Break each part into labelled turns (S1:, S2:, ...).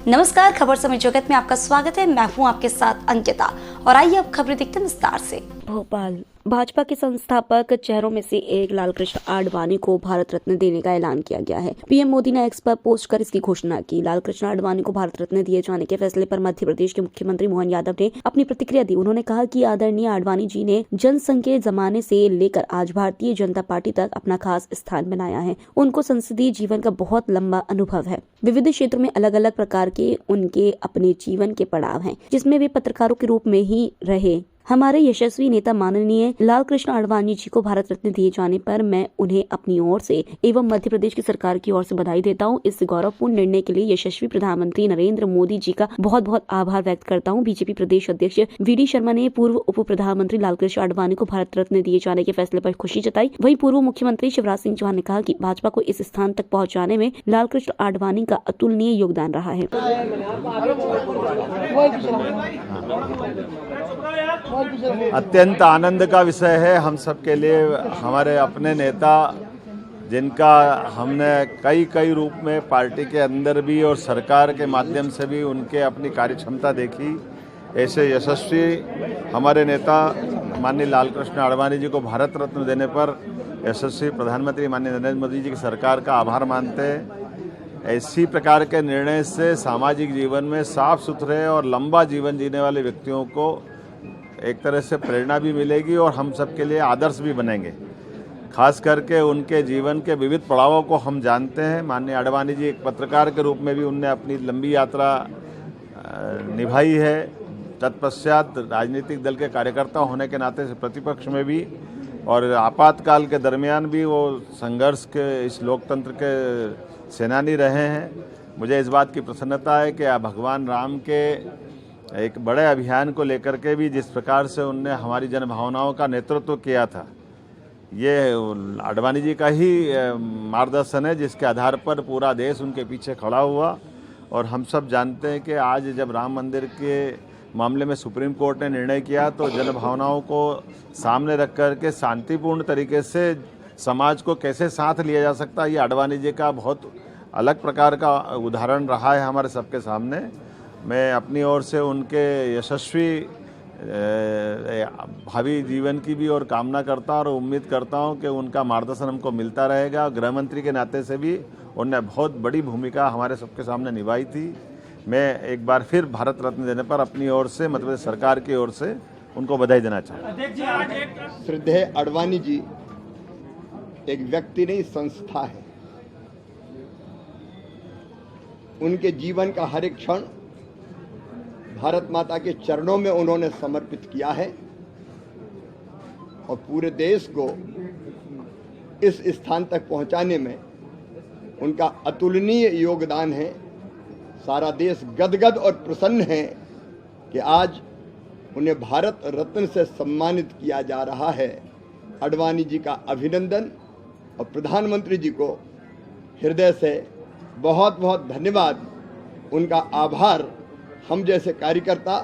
S1: नमस्कार, खबर समय जगत में आपका स्वागत है। मैं हूं आपके साथ अंकिता और आइए अब खबरें देखते हैं विस्तार से।
S2: भोपाल भाजपा के संस्थापक चेहरों में से एक लालकृष्ण आडवाणी को भारत रत्न देने का ऐलान किया गया है। पीएम मोदी ने एक्स पर पोस्ट कर इसकी घोषणा की। लालकृष्ण आडवाणी को भारत रत्न दिए जाने के फैसले पर मध्य प्रदेश के मुख्यमंत्री मोहन यादव ने अपनी प्रतिक्रिया दी। उन्होंने कहा कि आदरणीय आडवाणी जी ने जनसंघ के जमाने से लेकर आज भारतीय जनता पार्टी तक अपना खास स्थान बनाया है। उनको संसदीय जीवन का बहुत लंबा अनुभव है। विविध क्षेत्रों में अलग अलग प्रकार के उनके अपने जीवन के पड़ाव हैं, जिसमें वे पत्रकारों के रूप में ही रहे। हमारे यशस्वी नेता माननीय लालकृष्ण आडवाणी जी को भारत रत्न दिए जाने पर मैं उन्हें अपनी ओर से एवं मध्य प्रदेश की सरकार की ओर से बधाई देता हूं। इस गौरवपूर्ण निर्णय के लिए यशस्वी प्रधानमंत्री नरेंद्र मोदी जी का बहुत बहुत आभार व्यक्त करता हूं। बीजेपी प्रदेश अध्यक्ष वीडी शर्मा ने पूर्व उप प्रधानमंत्री लालकृष्ण आडवाणी को भारत रत्न दिए जाने के फैसले पर खुशी जताई। वहीं पूर्व मुख्यमंत्री शिवराज सिंह चौहान ने कहा कि भाजपा को इस स्थान तक पहुँचाने में लालकृष्ण आडवाणी का अतुलनीय योगदान रहा है।
S3: अत्यंत आनंद का विषय है हम सब के लिए। हमारे अपने नेता जिनका हमने कई रूप में पार्टी के अंदर भी और सरकार के माध्यम से भी उनके अपनी कार्यक्षमता देखी, ऐसे यशस्वी हमारे नेता माननीय लालकृष्ण आडवाणी जी को भारत रत्न देने पर यशस्वी प्रधानमंत्री माननीय नरेंद्र मोदी जी की सरकार का आभार मानते हैं। ऐसी प्रकार के निर्णय से सामाजिक जीवन में साफ सुथरे और लंबा जीवन जीने वाले व्यक्तियों को एक तरह से प्रेरणा भी मिलेगी और हम सबके लिए आदर्श भी बनेंगे। खास करके उनके जीवन के विविध पड़ावों को हम जानते हैं। माननीय आडवाणी जी एक पत्रकार के रूप में भी उनने अपनी लंबी यात्रा निभाई है। तत्पश्चात राजनीतिक दल के कार्यकर्ता होने के नाते से प्रतिपक्ष में भी और आपातकाल के दरमियान भी वो संघर्ष के इस लोकतंत्र के सेनानी रहे हैं। मुझे इस बात की प्रसन्नता है कि भगवान राम के एक बड़े अभियान को लेकर के भी जिस प्रकार से उनने हमारी जनभावनाओं का नेतृत्व किया था, ये आडवाणी जी का ही मार्गदर्शन है, जिसके आधार पर पूरा देश उनके पीछे खड़ा हुआ। और हम सब जानते हैं कि आज जब राम मंदिर के मामले में सुप्रीम कोर्ट ने निर्णय किया तो जनभावनाओं को सामने रख कर के शांतिपूर्ण तरीके से समाज को कैसे साथ लिया जा सकता है, ये आडवाणी जी का बहुत अलग प्रकार का उदाहरण रहा है हमारे सबके सामने। मैं अपनी ओर से उनके यशस्वी भावी जीवन की भी और कामना करता हूँ और उम्मीद करता हूँ कि उनका मार्गदर्शन हमको मिलता रहेगा। गृह मंत्री के नाते से भी उन्होंने बहुत बड़ी भूमिका हमारे सबके सामने निभाई थी। मैं एक बार फिर भारत रत्न देने पर अपनी ओर से मतलब सरकार की ओर से उनको बधाई देना चाहता हूँ।
S4: श्रद्धेय आडवाणी जी एक व्यक्ति नहीं, संस्था है। उनके जीवन का हर एक क्षण भारत माता के चरणों में उन्होंने समर्पित किया है और पूरे देश को इस स्थान तक पहुंचाने में उनका अतुलनीय योगदान है। सारा देश गदगद और प्रसन्न है कि आज उन्हें भारत रत्न से सम्मानित किया जा रहा है। आडवाणी जी का अभिनंदन और प्रधानमंत्री जी को हृदय से बहुत बहुत धन्यवाद, उनका आभार। हम जैसे कार्यकर्ता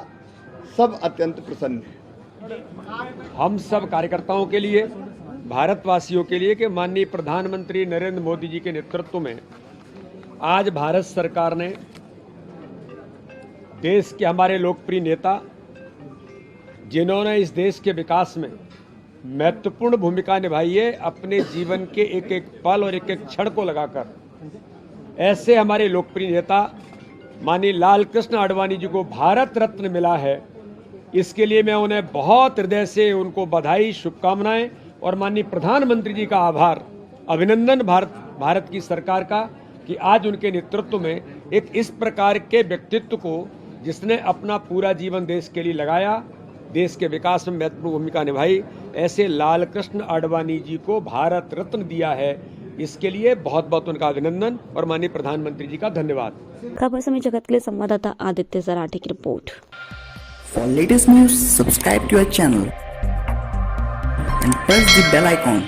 S4: सब अत्यंत प्रसन्न हैं।
S5: हम सब कार्यकर्ताओं के लिए, भारतवासियों के लिए कि माननीय प्रधानमंत्री नरेंद्र मोदी जी के नेतृत्व में आज भारत सरकार ने देश के हमारे लोकप्रिय नेता, जिन्होंने इस देश के विकास में महत्वपूर्ण भूमिका निभाई है, अपने जीवन के एक एक पल और एक एक क्षण को लगाकर, ऐसे हमारे लोकप्रिय नेता माननीय लालकृष्ण आडवाणी जी को भारत रत्न मिला है। इसके लिए मैं उन्हें बहुत हृदय से उनको बधाई, शुभकामनाएं और माननीय प्रधानमंत्री जी का आभार, अभिनंदन भारत की सरकार का कि आज उनके नेतृत्व में एक इस प्रकार के व्यक्तित्व को, जिसने अपना पूरा जीवन देश के लिए लगाया, देश के विकास में महत्वपूर्ण भूमिका निभाई, ऐसे लालकृष्ण आडवाणी जी को भारत रत्न दिया है। इसके लिए बहुत बहुत उनका अभिनंदन और माननीय प्रधानमंत्री जी का धन्यवाद।
S2: खबर समय जगत के लिए संवाददाता आदित्य सराठी की report.
S6: For latest news, subscribe to our channel and press the bell icon.